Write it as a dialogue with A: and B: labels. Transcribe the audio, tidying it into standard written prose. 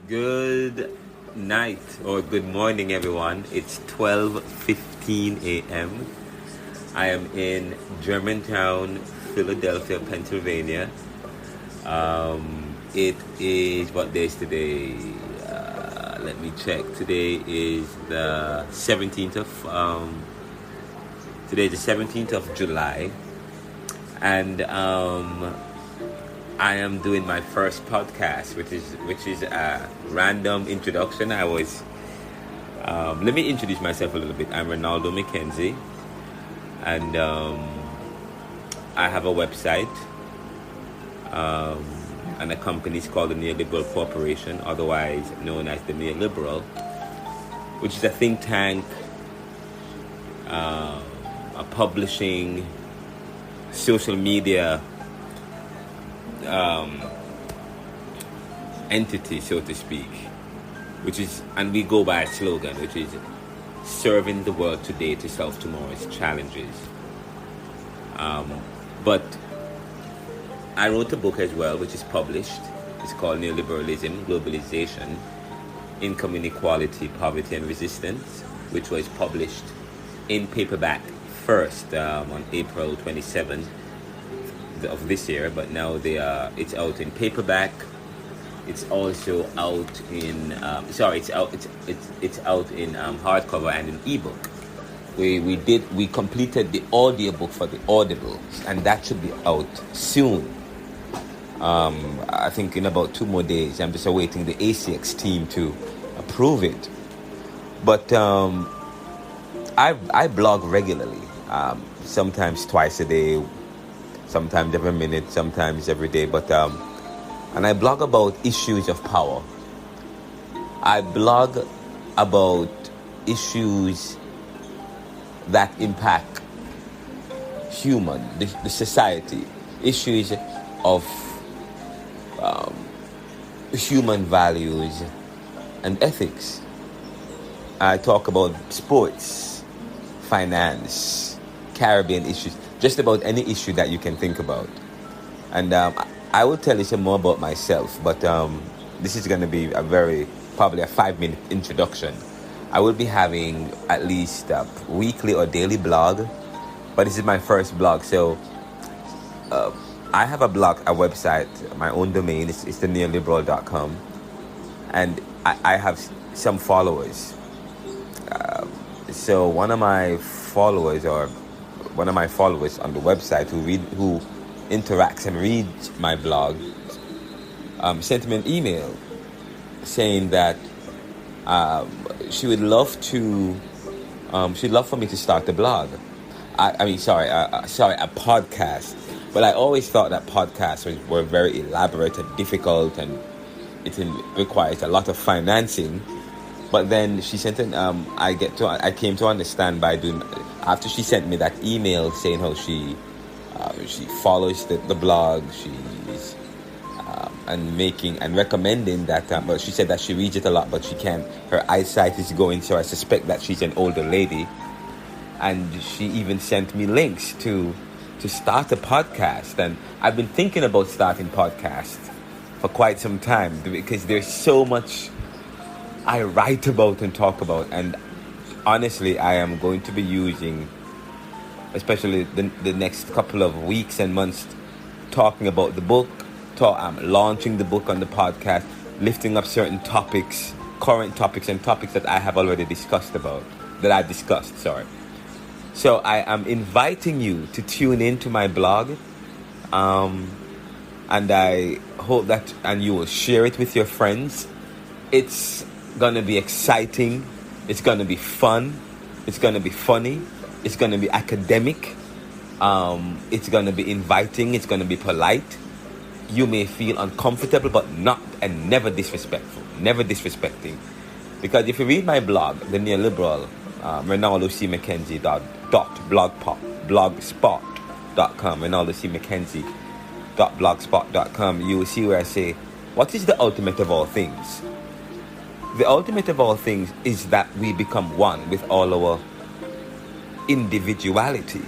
A: Good night or good morning, everyone. It's 12:15 a.m. I am in Germantown, Philadelphia, Pennsylvania. It is, what day is today? Let me check. Today is the 17th of July, and I am doing my first podcast, which is a random introduction. Let me introduce myself a little bit. I'm Ronaldo McKenzie, and I have a website, and a company is called the Neoliberal Corporation, otherwise known as the NeoLiberal, which is a think tank, a publishing, social media entity, so to speak, and we go by a slogan, which is serving the world today to solve tomorrow's challenges. But I wrote a book as well, which is published. It's called Neoliberalism, Globalization, Income Inequality, Poverty and Resistance, which was published in paperback first on April 27th of this year, but now it's out in paperback. It's also out in it's out in hardcover and in ebook. We completed the audiobook for the Audible, and that should be out soon. I think in about 2 more days. I'm just awaiting the ACX team to approve it. But I blog regularly, sometimes twice a day, sometimes every minute, sometimes every day. But and I blog about issues of power. I blog about issues that impact the society, issues of human values and ethics. I talk about sports, finance, Caribbean issues, just about any issue that you can think about. And I will tell you some more about myself, but this is going to be probably a 5-minute introduction. I will be having at least a weekly or daily blog, but this is my first blog. So I have a website, my own domain. It's the neoliberal.com, and I have some followers. So one of my followers on the website who interacts and reads my blog sent me an email saying that she'd love for me to start a blog. A podcast. But I always thought that podcasts were very elaborate and difficult, and it requires a lot of financing. But then she sent I came to understand after she sent me that email saying how she follows the blog, she's and recommending that. But she said that she reads it a lot, but her eyesight is going, so I suspect that she's an older lady. And she even sent me links to start a podcast, and I've been thinking about starting podcasts for quite some time, because there's so much I write about and talk about, and honestly, I am going to be using, especially the next couple of weeks and months, talking about the book. I'm launching the book on the podcast, lifting up certain topics, current topics, and topics that I have already discussed. So I am inviting you to tune into my blog, and I hope that you will share it with your friends. It's gonna be exciting. It's gonna be fun. It's gonna be funny. It's gonna be academic. It's gonna be inviting. It's gonna be polite. You may feel uncomfortable, but never disrespectful. Never disrespecting. Because if you read my blog, the Neoliberal, RonaldoCMcKenzie.blogspot.com, RonaldoCMcKenzie.blogspot.com, you will see where I say, what is the ultimate of all things? The ultimate of all things is that we become one with all our individuality.